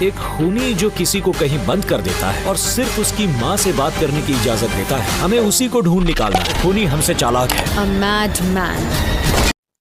एक खूनी जो किसी को कहीं बंद कर देता है और सिर्फ उसकी माँ से बात करने की इजाजत देता है, हमें उसी को ढूंढ निकालना है। खूनी हमसे चालाक है। A madman.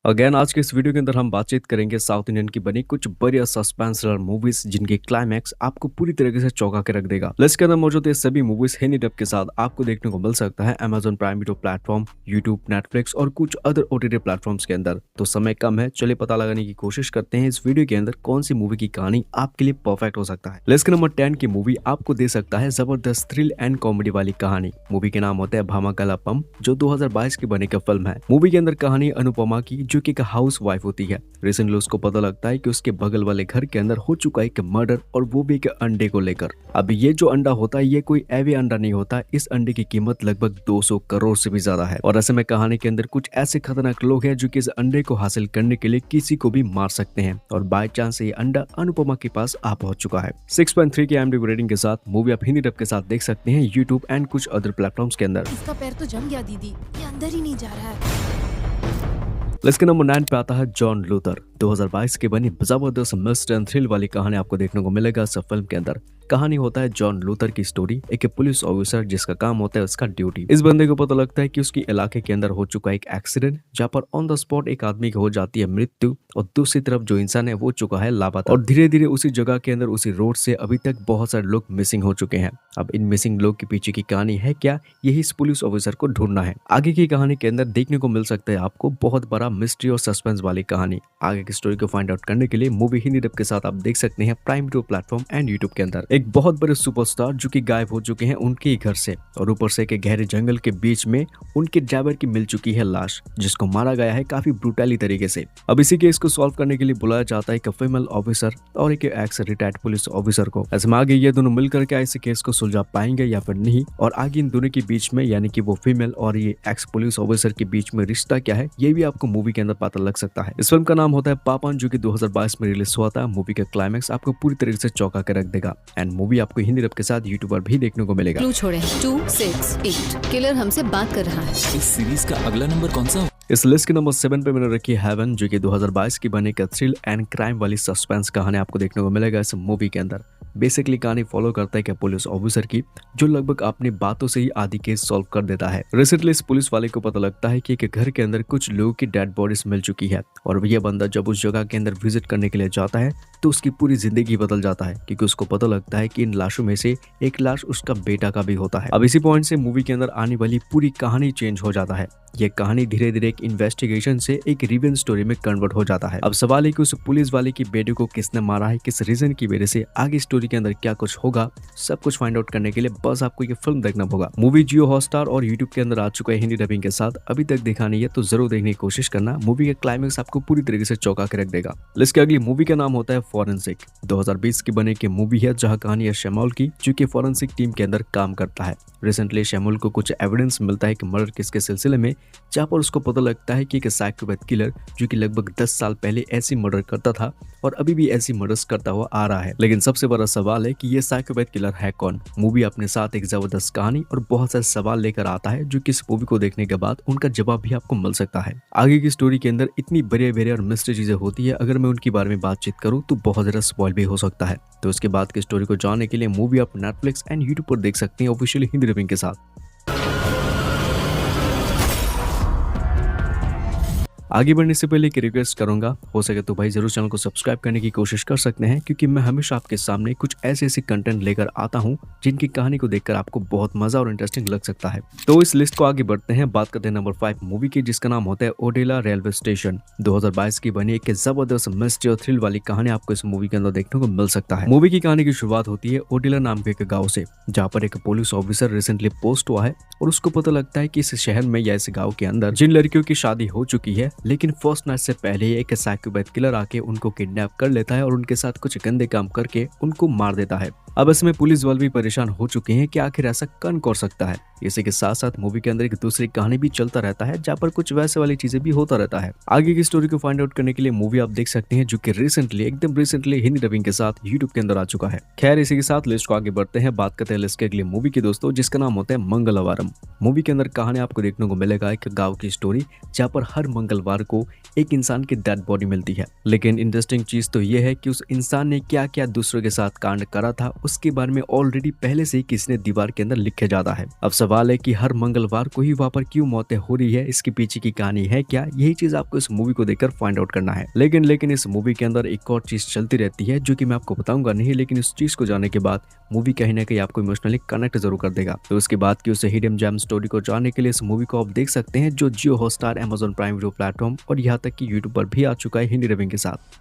अगेन आज के इस वीडियो के अंदर हम बातचीत करेंगे साउथ इंडियन की बनी कुछ बढ़िया सस्पेंस थ्रिलर मूवीज जिनके क्लाइमैक्स आपको पूरी तरीके से चौंका के रख देगा। लिस्ट के अंदर मौजूद ये सभी मूवीज हिंदी डब के साथ आपको देखने को मिल सकता है Amazon prime Video platform, YouTube, Netflix और कुछ अदर OTT प्लेटफॉर्म्स के अंदर। तो समय कम है, चलिए पता लगाने की कोशिश करते हैं इस वीडियो के अंदर कौन सी मूवी की कहानी आपके लिए परफेक्ट हो सकता है। लिस्ट के नंबर 10 की मूवी आपको दे सकता है जबरदस्त थ्रिल एंड कॉमेडी वाली कहानी। मूवी के नाम होता है भामागलापम, जो 2022 की बनी का फिल्म है। मूवी के अंदर कहानी अनुपमा की, जो की हाउस वाइफ होती है। रिसेंटली उसको पता लगता है कि उसके बगल वाले घर के अंदर हो चुका है एक मर्डर, और वो भी एक अंडे को लेकर। अब ये जो अंडा होता है ये कोई एवे अंडा नहीं होता, इस अंडे की कीमत लगभग 200 करोड़ से भी ज्यादा है। और ऐसे में कहानी के अंदर कुछ ऐसे खतरनाक लोग हैं जो कि इस अंडे को हासिल करने के लिए किसी को भी मार सकते हैं, और बाय चांस ये अंडा अनुपमा के पास आ पहुंच चुका है। 6.3 की IMDb रेटिंग के साथ मूवी आप हिंदी डब के साथ देख सकते हैं यूट्यूब एंड कुछ अदर प्लेटफॉर्म्स के अंदर। इसका पैर तो जम गया दीदी, ये अंदर ही नहीं जा रहा है। लिस्ट के नंबर 9 पे आता है जॉन लूथर। 2022 की बनी जबरदस्त मिस्ट्री एंड थ्रिल वाली कहानी आपको देखने को मिलेगा इस फिल्म के अंदर। कहानी होता है जॉन लूथर की स्टोरी, एक पुलिस ऑफिसर जिसका काम होता है उसका ड्यूटी। इस बंदे को पता लगता है कि उसकी इलाके के अंदर हो चुका है एक एक्सीडेंट, जहाँ पर ऑन द स्पॉट एक आदमी की हो जाती है मृत्यु, और दूसरी तरफ जो इंसान है वो चुका है लापता। और धीरे धीरे उसी जगह के अंदर उसी रोड से अभी तक बहुत सारे लोग मिसिंग हो चुके हैं। अब इन मिसिंग लोग के पीछे की कहानी है क्या, यही इस पुलिस ऑफिसर को ढूंढना है। आगे की कहानी के अंदर देखने को मिल सकता है आपको बहुत बड़ा मिस्ट्री और सस्पेंस वाली कहानी। आगे की स्टोरी को फाइंड आउट करने के लिए मूवी हिंदी डब के साथ आप देख सकते हैं prime Video platform and YouTube के अंदर। एक बहुत बड़े सुपरस्टार जो कि गायब हो चुके हैं उनके ही घर से, और ऊपर से एक गहरे जंगल के बीच में उनके ड्राइवर की मिल चुकी है लाश, जिसको मारा गया है काफी ब्रूटली तरीके से। अब इसी केस को सॉल्व करने के लिए बुलाया जाता है एक फीमेल ऑफिसर और एक एक्स रिटायर्ड पुलिस ऑफिसर को। ऐसे में आगे ये दोनों मिलकर क्या इस केस को सुलझा पाएंगे या फिर नहीं, और आगे इन दोनों के बीच में यानी कि वो फीमेल और ये एक्स पुलिस ऑफिसर के बीच में रिश्ता क्या है, ये भी आपको मूवी के अंदर पता लग सकता है। इस फिल्म का नाम होता है पापन, जो कि 2022 में रिलीज हुआ था। मूवी का क्लाइमैक्स आपको पूरी तरीके से चौंका के रख देगा, एंड मूवी आपको हिंदी डब के साथ यूट्यूब पर भी देखने को मिलेगा। क्लू छोड़े 2, 6, 8 किलर हमसे बात कर रहा है। इस सीरीज का अगला नंबर कौन सा? इस लिस्ट के नंबर 7 पे मैंने रखी है हेवन, जो कि 2022 की बनी का थ्रिल एंड क्राइम वाली सस्पेंस कहानी आपको देखने को मिलेगा इस मूवी के अंदर। बेसिकली कहानी फॉलो करता है कि पुलिस ऑफिसर की, जो लगभग अपनी बातों से ही आधी केस सॉल्व कर देता है। रिसेंटली इस पुलिस वाले को पता लगता है कि एक घर के अंदर कुछ लोगों की डेड बॉडीज मिल चुकी है, और यह बंदा जब उस जगह के अंदर विजिट करने के लिए जाता है तो उसकी पूरी जिंदगी बदल जाता है, क्योंकि उसको पता लगता है कि इन लाशों में से एक लाश उसका बेटा का भी होता है। अब इसी पॉइंट से मूवी के अंदर आने वाली पूरी कहानी चेंज हो जाता है। ये कहानी धीरे धीरे एक इन्वेस्टिगेशन से एक रिवेंज स्टोरी में कन्वर्ट हो जाता है। अब सवाल है कि उस पुलिस वाले की बेटे को किसने मारा है, किस रीजन की वजह से, आगे स्टोरी के अंदर क्या कुछ होगा, सब कुछ फाइंड आउट करने के लिए बस आपको ये फिल्म देखना होगा। मूवी जियो हॉटस्टार और यूट्यूब के अंदर आ चुका है हिंदी डबिंग के साथ। अभी तक देखा नहीं है तो जरूर देखने की कोशिश करना। मूवी का क्लाइमैक्स आपको पूरी तरीके से चौंका के रख देगा। लिस्ट की अगली मूवी का नाम होता है फॉरेंसिक। 2020 की बने की मूवी है, जहाँ कहानी है शैमुल की, जो कि फॉरेंसिक टीम के अंदर काम करता है। रिसेंटली शैमुल को कुछ एविडेंस मिलता है कि मर्डर केस के सिलसिले में, जहाँ पर उसको पता लगता है कि एक साइकोपैथ किलर जो कि लगभग 10 साल पहले ऐसी मर्डर करता था और अभी भी ऐसी मर्डर्स करता हुआ आ रहा है। लेकिन सबसे बड़ा सवाल है कि ये साइकोपैथ किलर है कौन। मूवी अपने साथ एक जबरदस्त कहानी और बहुत सारे सवाल लेकर आता है, जो कि इस मूवी को देखने के बाद उनका जवाब भी आपको मिल सकता है। आगे की स्टोरी के अंदर इतनी बड़े और मिस्ट्री चीजें होती है, अगर मैं उनके बारे में बातचीत करूँ तो बहुत ज्यादा स्पॉइल भी हो सकता है। तो उसके बाद की स्टोरी को जानने के लिए मूवी आप नेटफ्लिक्स एंड यूट्यूब पर देख सकते हैं ऑफिशियल हिंदी डबिंग के साथ। आगे बढ़ने से पहले एक रिक्वेस्ट करूंगा, हो सके तो भाई जरूर चैनल को सब्सक्राइब करने की कोशिश कर सकते हैं, क्योंकि मैं हमेशा आपके सामने कुछ ऐसे कंटेंट लेकर आता हूं जिनकी कहानी को देखकर आपको बहुत मजा और इंटरेस्टिंग लग सकता है। तो इस लिस्ट को आगे बढ़ते हैं, बात करते हैं नंबर 5 मूवी की, जिसका नाम होता है ओडेला रेलवे स्टेशन। 2022 की बनी एक जबरदस्त मिस्ट्री और थ्रिल वाली कहानी आपको इस मूवी के अंदर देखने को मिल सकता है। मूवी की कहानी की शुरुआत होती है ओडेला नाम के एक गाँव से, जहाँ पर एक पुलिस ऑफिसर रिसेंटली पोस्ट हुआ है, और उसको पता लगता है कि इस शहर में या इस गाँव के अंदर जिन लड़कियों की शादी हो चुकी है, लेकिन फर्स्ट नाइट से पहले ही एक साइकोपैथ किलर आके उनको किडनैप कर लेता है और उनके साथ कुछ गंदे काम करके उनको मार देता है। अब इसमें पुलिस वाले भी परेशान हो चुके हैं कि आखिर ऐसा कौन कर सकता है। इसी के साथ साथ मूवी के अंदर एक दूसरी कहानी भी चलता रहता है जहाँ पर कुछ वैसे वाली चीजें भी होता रहता है। आगे की स्टोरी को फाइंड आउट करने के लिए मूवी आप देख सकते हैं जो कि एकदम रिसेंटली हिंदी डबिंग के साथ यूट्यूब के अंदर आ चुका है। खैर इसी के साथ लिस्ट को आगे बढ़ते हैं, बात करते हैं लिस्ट के अगली मूवी की दोस्तों, जिसका नाम होता है मंगलवारम। मूवी के अंदर कहानी आपको देखने को मिलेगा एक गाँव की स्टोरी जहाँ पर हर मंगलवार को एक इंसान की डेड बॉडी मिलती है। लेकिन इंटरेस्टिंग चीज तो यह है कि उस इंसान ने क्या क्या दूसरों के साथ कांड करा था उसके बारे में ऑलरेडी पहले से ही किसी ने दीवार के अंदर लिखे जाता है। अब सवाल है कि हर मंगलवार को ही वहाँ पर क्यों मौतें हो रही है, इसके पीछे की कहानी है क्या, यही चीज आपको इस मूवी को देखकर फाइंड आउट करना है। लेकिन इस मूवी के अंदर एक और चीज चलती रहती है जो कि मैं आपको बताऊंगा नहीं, लेकिन इस चीज को जानने के बाद मूवी कहीं ना कहीं आपको इमोशनली कनेक्ट जरूर कर देगा। तो उसके बाद की उस हिडन जेम स्टोरी को जानने के लिए इस मूवी को आप देख सकते हैं जो Jio Hotstar, Amazon Prime Video platform और यहाँ तक कि यूट्यूब पर भी आ चुका है हिंदी डबिंग के साथ।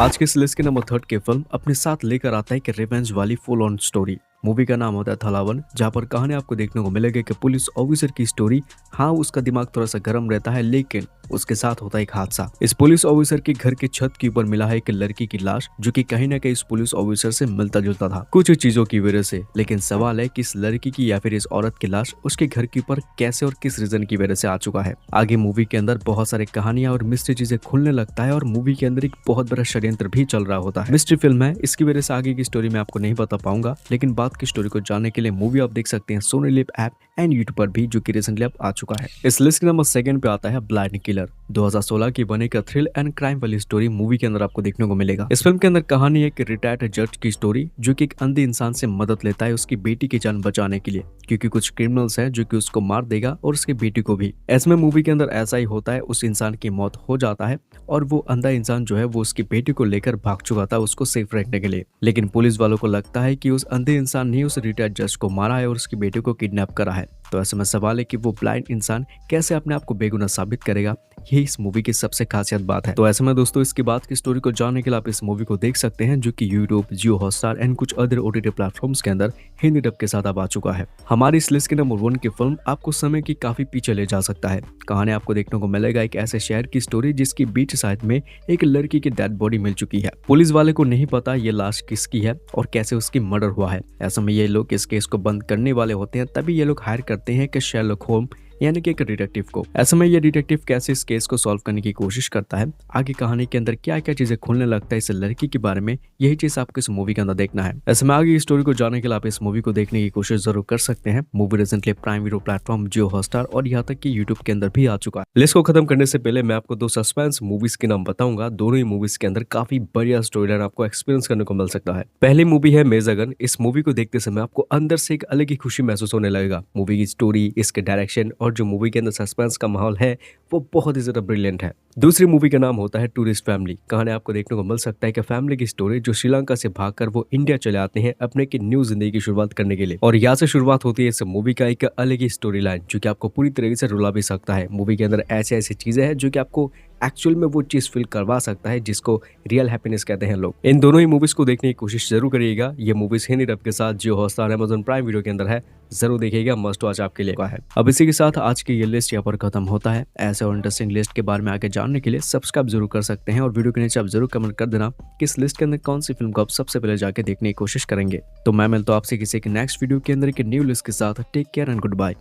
आज के इस लिस्ट के नंबर 3 की फिल्म अपने साथ लेकर आता है कि रिवेंज वाली फुल ऑन स्टोरी। मूवी का नाम होता है थलावन, जहाँ पर कहानी आपको देखने को मिलेगी कि पुलिस ऑफिसर की स्टोरी। हाँ, उसका दिमाग थोड़ा सा गर्म रहता है, लेकिन उसके साथ होता है एक हादसा। इस पुलिस ऑफिसर के घर के छत के ऊपर मिला है एक लड़की की लाश जो कि कहीं ना कहीं इस पुलिस ऑफिसर से मिलता जुलता था कुछ चीजों की वजह से। लेकिन सवाल है कि इस लड़की की या फिर इस औरत की लाश उसके घर के ऊपर कैसे और किस रीजन की वजह से आ चुका है। आगे मूवी के अंदर बहुत सारी कहानियां और मिस्ट्री चीजें खुलने लगता है और मूवी के अंदर एक बहुत बड़ा षड्यंत्र भी चल रहा होता है। मिस्ट्री फिल्म है, इसकी वजह से आगे की स्टोरी मैं आपको नहीं बता पाऊंगा, लेकिन बात की स्टोरी को जानने के लिए मूवी आप देख सकते हैं Sony Liv app and YouTube पर भी, जो कि रिसेंटली अब आ चुका है। इस लिस्ट के नंबर 2 पे आता है ब्लाइंड किलर। 2016 की बने का थ्रिल एंड क्राइम वाली स्टोरी मूवी के अंदर आपको देखने को मिलेगा। इस फिल्म के अंदर कहानी एक रिटायर्ड जज की स्टोरी जो कि एक अंधे इंसान से मदद लेता है उसकी बेटी की जान बचाने के लिए, क्योंकि कुछ क्रिमिनल्स हैं जो कि उसको मार देगा और उसकी बेटी को भी। ऐसे में मूवी के अंदर ऐसा ही होता है, उस इंसान की मौत हो जाता है और वो अंधा इंसान जो है वो उसकी बेटी को लेकर भाग चुका था उसको सेफ रखने के लिए। लेकिन पुलिस वालों को लगता है कि उस अंधे इंसान ने उस रिटायर्ड जज को मारा है और उसकी बेटी को किडनैप करा है। तो ऐसे में सवाल है कि वो ब्लाइंड इंसान कैसे अपने आप को बेगुनाह साबित करेगा, यही इस मूवी की सबसे खासियत बात है। तो ऐसे में दोस्तों इसके बाद की स्टोरी को जानने के लिए आप इस मूवी को देख सकते हैं जो कि यूट्यूब, जियो हॉटस्टार एंड कुछ अदर ओटीटी प्लेटफॉर्म्स के अंदर हिंदी डब के साथ अब आ चुका है। हमारी इस लिस्ट के नंबर 1 की फिल्म आपको समय की काफी पीछे ले जा सकता है। कहानी आपको देखने को मिलेगा एक ऐसे शहर की स्टोरी जिसकी बीच साइड में एक लड़की की डेड बॉडी मिल चुकी है। पुलिस वाले को नहीं पता ये लाश किसकी है और कैसे उसकी मर्डर हुआ है। ऐसे में ये लोग इस केस को बंद करने वाले होते हैं, तभी ये लोग हायर करते हैं कि शेरलॉक होम्स यानी कि एक डिटेक्टिव को। ऐसे में ये डिटेक्टिव कैसे इस केस को सॉल्व करने की कोशिश करता है, आगे कहानी के अंदर क्या क्या चीजें खुलने लगता है इस लड़की के बारे में, यही चीज आपको इस मूवी के अंदर देखना है। ऐसे में आगे स्टोरी को जानने के लिए आप इस मूवी को देखने की कोशिश जरूर कर सकते हैं। Movie recently Prime Video platform, Jio Hotstar और यहाँ तक कि यूट्यूब के अंदर भी आ चुका है। लिस्ट को खत्म करने से पहले मैं आपको 2 सस्पेंस मूवीज के नाम बताऊंगा। दोनों ही मूवीज के अंदर काफी बढ़िया स्टोरी लाइन आपको एक्सपीरियंस करने को मिल सकता है। पहली मूवी है मेजगन। इस मूवी को देखते समय आपको अंदर से एक अलग ही खुशी महसूस होने लगेगा। मूवी की स्टोरी, इसके डायरेक्शन और जो मूवी के अंदर सस्पेंस का माहौल है वो बहुत ही ज्यादा ब्रिलियंट है। दूसरी मूवी का नाम होता है टूरिस्ट फैमिली। कहानी आपको देखने को मिल सकता है कि फैमिली की स्टोरी जो श्रीलंका से भागकर वो इंडिया चले आते हैं अपने की न्यू जिंदगी की शुरुआत करने के लिए, और यहाँ से शुरुआत होती है इस मूवी का एक अलग ही स्टोरी लाइन जो कि आपको पूरी तरीके से रुला भी सकता है। मूवी के अंदर ऐसी ऐसी चीजें हैं जो कि आपको एक्चुअल में वो चीज फील करवा सकता है जिसको रियल हैप्पीनेस कहते हैं लोग। इन दोनों ही मूवीज को देखने की कोशिश जरूर करिएगा। ये मूवीज हिंदी डब के साथ जियो हॉटस्टार, अमेज़न प्राइम वीडियो के अंदर है, जरूर देखिएगा, मस्ट वॉच आपके लिए है। अब इसी के साथ आज की ये लिस्ट यहाँ पर खत्म होता है। ऐसे और इंटरेस्टिंग लिस्ट के बारे में आगे जानने के लिए सब्सक्राइब जरूर कर सकते हैं और वीडियो के नीचे आप जरूर कमेंट कर देना कि इस लिस्ट के अंदर कौन सी फिल्म को आप सबसे पहले जाके देखने की कोशिश करेंगे। तो मैं मिलता हूं आपसे किसी के नेक्स्ट वीडियो के अंदर एक न्यू लिस्ट के साथ। Take care and good bye.